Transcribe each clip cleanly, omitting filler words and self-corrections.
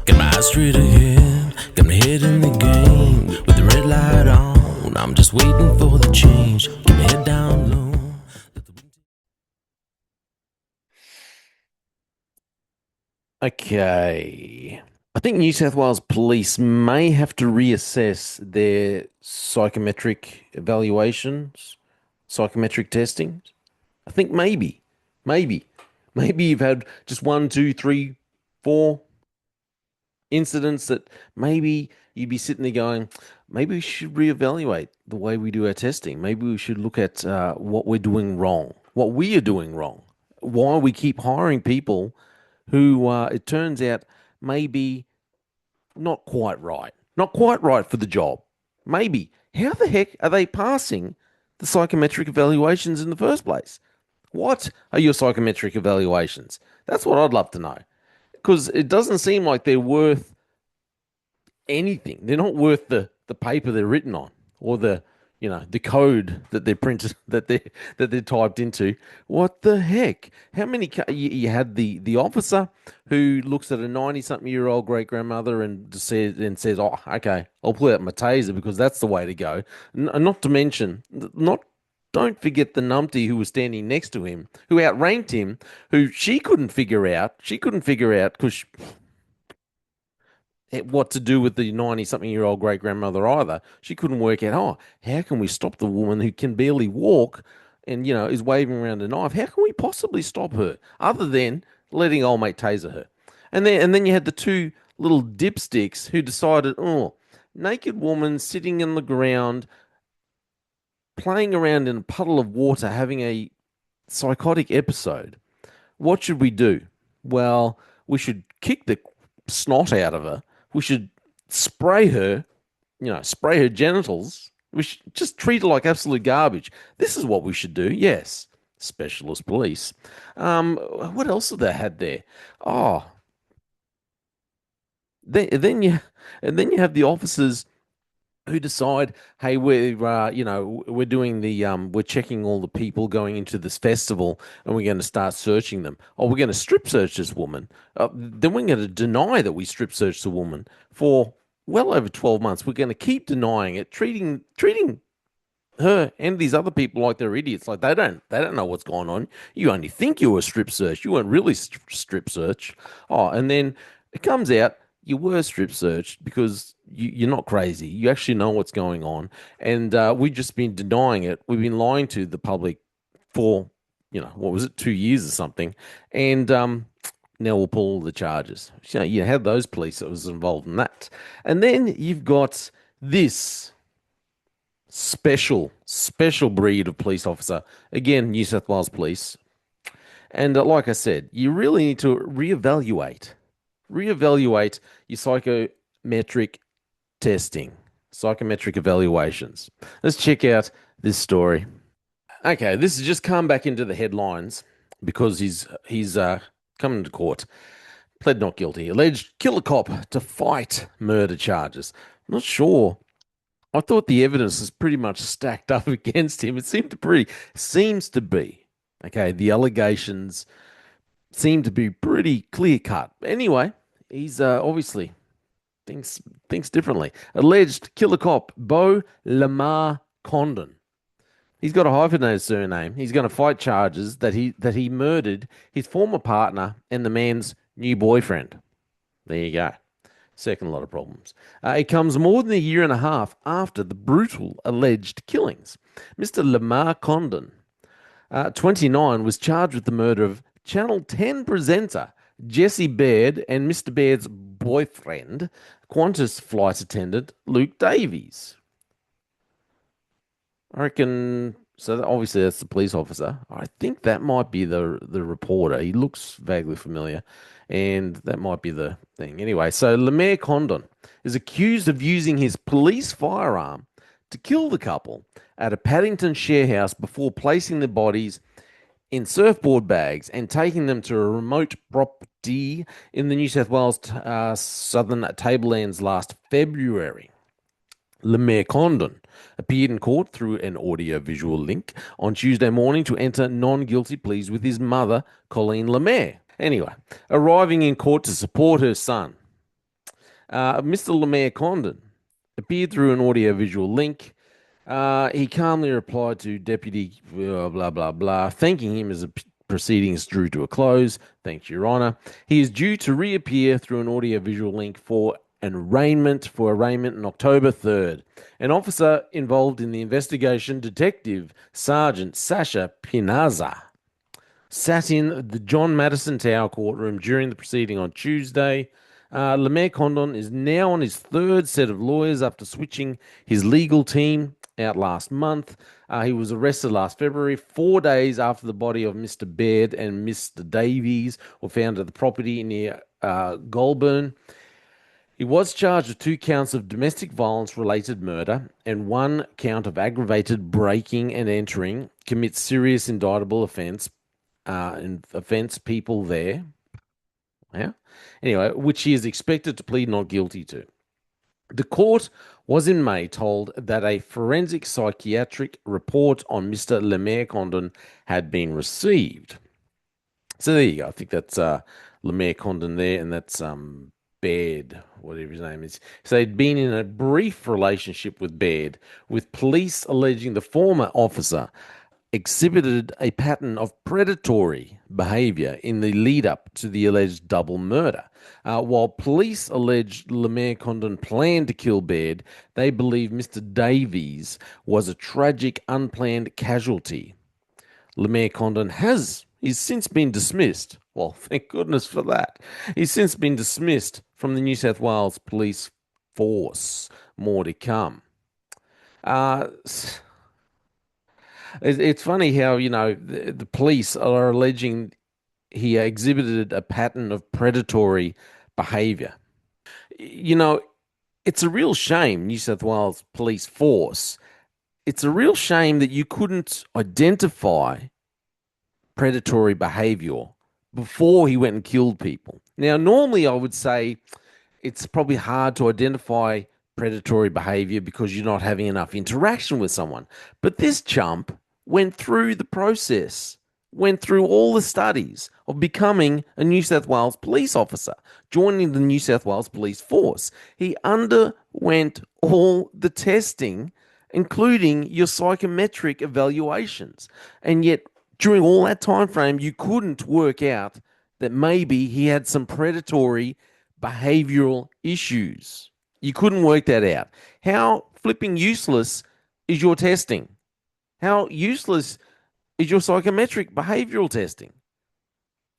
Got my eyes straight ahead, got my head in the game. With the red light on, I'm just waiting for the change. Keep my head down low. Okay. I think New South Wales Police may have to reassess their psychometric evaluations, psychometric testing. I think maybe, maybe you've had just one, two, three, four incidents that maybe you'd be sitting there going, maybe we should reevaluate the way we do our testing. Maybe we should look at what we're doing wrong, what we are doing wrong, why we keep hiring people who it turns out maybe not quite right for the job. Maybe. How the heck are they passing the psychometric evaluations in the first place? What are your psychometric evaluations? That's what I'd love to know. Because it doesn't seem like they're worth anything. They're not worth the paper they're written on or the code that they're printed that they're typed into. What the heck? How many you had the officer who looks at a 90-something-year-old great grandmother and says, "Oh, okay, I'll pull out my taser because that's the way to go." Not to mention, not don't forget the numpty who was standing next to him, who outranked him, who she couldn't figure out. She couldn't figure out because what to do with the 90-something-year-old great grandmother either. She couldn't work out, how can we stop the woman who can barely walk and, is waving around a knife? How can we possibly stop her other than letting old mate taser her? And then you had the two little dipsticks who decided, naked woman sitting on the ground, playing around in a puddle of water, having a psychotic episode. What should we do? Well, we should kick the snot out of her. We should spray her, spray her genitals. We should just treat her like absolute garbage. This is what we should do. Yes, specialist police. What else have they had there? Oh, then you have the officers who decide, hey, we're doing we're checking all the people going into this festival, and we're going to start searching them. Oh, we're going to strip search this woman. Then we're going to deny that we strip searched the woman for well over 12 months. We're going to keep denying it, treating her and these other people like they're idiots, like they don't know what's going on. You only think you were strip searched. You weren't really strip searched. Oh, and then it comes out you were strip searched because you're not crazy. You actually know what's going on. And we've just been denying it. We've been lying to the public for, what was it, 2 years or something. And now we'll pull all the charges. You had those police that was involved in that. And then you've got this special breed of police officer. Again, New South Wales Police. And like I said, you really need to reevaluate your psychometric testing, psychometric evaluations. Let's check out this story. Okay, this has just come back into the headlines because he's coming to court. Pled not guilty. Alleged kill a cop to fight murder charges. Not sure. I thought the evidence is pretty much stacked up against him. It seems to be. Okay, the allegations seem to be pretty clear cut. Anyway, he's obviously thinks differently. Alleged killer cop Beau Lamarre-Condon. He's got a hyphenated surname. He's going to fight charges that he murdered his former partner and the man's new boyfriend. There you go. Second lot of problems. It comes more than a year and a half after the brutal alleged killings. Mr. Lamarre-Condon, 29, was charged with the murder of Channel 10 presenter Jesse Baird and Mr. Baird's boyfriend, Qantas flight attendant Luke Davies. I reckon. So obviously that's the police officer. I think that might be the reporter. He looks vaguely familiar, and that might be the thing. Anyway, so Lamarre-Condon is accused of using his police firearm to kill the couple at a Paddington share house before placing the bodies in surfboard bags and taking them to a remote property in the New South Wales southern tablelands last February. Lamarre-Condon appeared in court through an audio-visual link on Tuesday morning to enter non-guilty pleas with his mother, Colleen Lamarre. Anyway, arriving in court to support her son. Mr. Lamarre-Condon appeared through an audio-visual link. He calmly replied to Deputy blah, blah, blah, thanking him as the proceedings drew to a close. Thanks, Your Honour. He is due to reappear through an audio-visual link for arraignment on October 3rd. An officer involved in the investigation, Detective Sergeant Sasha Pinaza, sat in the John Madison Tower courtroom during the proceeding on Tuesday. Lamarre-Condon is now on his third set of lawyers after switching his legal team out last month. He was arrested last February, 4 days after the body of Mr. Baird and Mr. Davies were found at the property near Goulburn. He was charged with 2 counts of domestic violence-related murder and 1 count of aggravated breaking and entering, commits serious indictable offence, people there. Yeah. Anyway, which he is expected to plead not guilty to. The court was in May told that a forensic psychiatric report on Mr. Lamarre-Condon had been received. So there you go. I think that's Lamarre-Condon there, and that's Baird, whatever his name is. So they'd been in a brief relationship with Baird, with police alleging the former officer exhibited a pattern of predatory behavior in the lead up to the alleged double murder. While police alleged Lamarre-Condon planned to kill Baird, they believe Mr. Davies was a tragic, unplanned casualty. Lamarre-Condon he's since been dismissed. Well, thank goodness for that. He's since been dismissed from the New South Wales Police Force. More to come. It's funny how, the police are alleging he exhibited a pattern of predatory behavior. It's a real shame, New South Wales Police Force. It's a real shame that you couldn't identify predatory behavior before he went and killed people. Now, normally I would say it's probably hard to identify predatory behavior because you're not having enough interaction with someone. But this chump went through the process, went through all the studies of becoming a New South Wales police officer, joining the New South Wales Police Force. He underwent all the testing, including your psychometric evaluations. And yet, during all that time frame, you couldn't work out that maybe he had some predatory behavioral issues. You couldn't work that out. How flipping useless is your testing? How useless is your psychometric behavioral testing?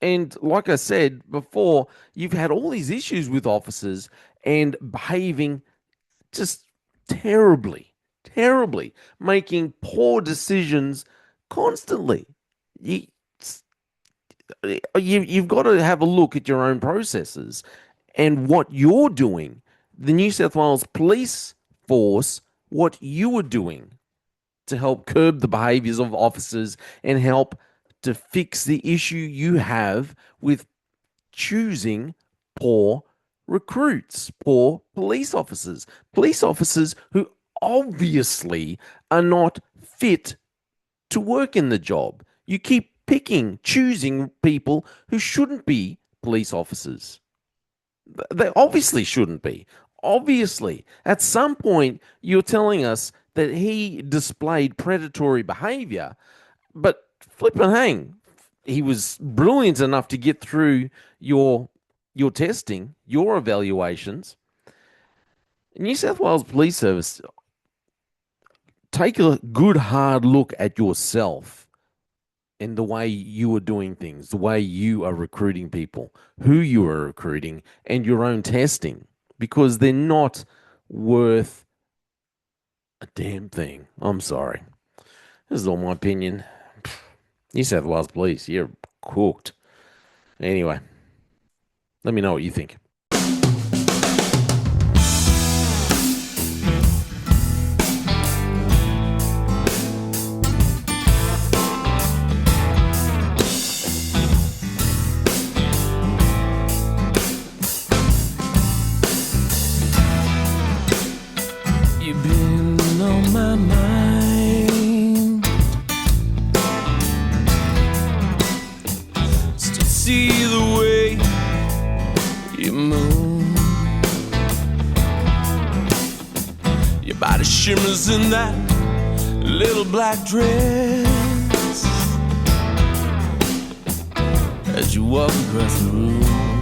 And like I said before, you've had all these issues with officers and behaving just terribly, making poor decisions constantly. You've got to have a look at your own processes and what you're doing. The New South Wales Police Force, what you are doing to help curb the behaviours of officers and help to fix the issue you have with choosing poor recruits, poor police officers who obviously are not fit to work in the job. You keep choosing people who shouldn't be police officers. They obviously shouldn't be. Obviously, at some point, you're telling us that he displayed predatory behavior, but flippin' hang, he was brilliant enough to get through your testing, your evaluations. New South Wales Police Service, take a good hard look at yourself and the way you are doing things, the way you are recruiting people, who you are recruiting, and your own testing, because they're not worth a damn thing. I'm sorry. This is all my opinion. New South Wales Police, you're cooked. Anyway, let me know what you think. You've been on my mind. Still see the way you move. body shimmers in that little black dress as you walk across the room.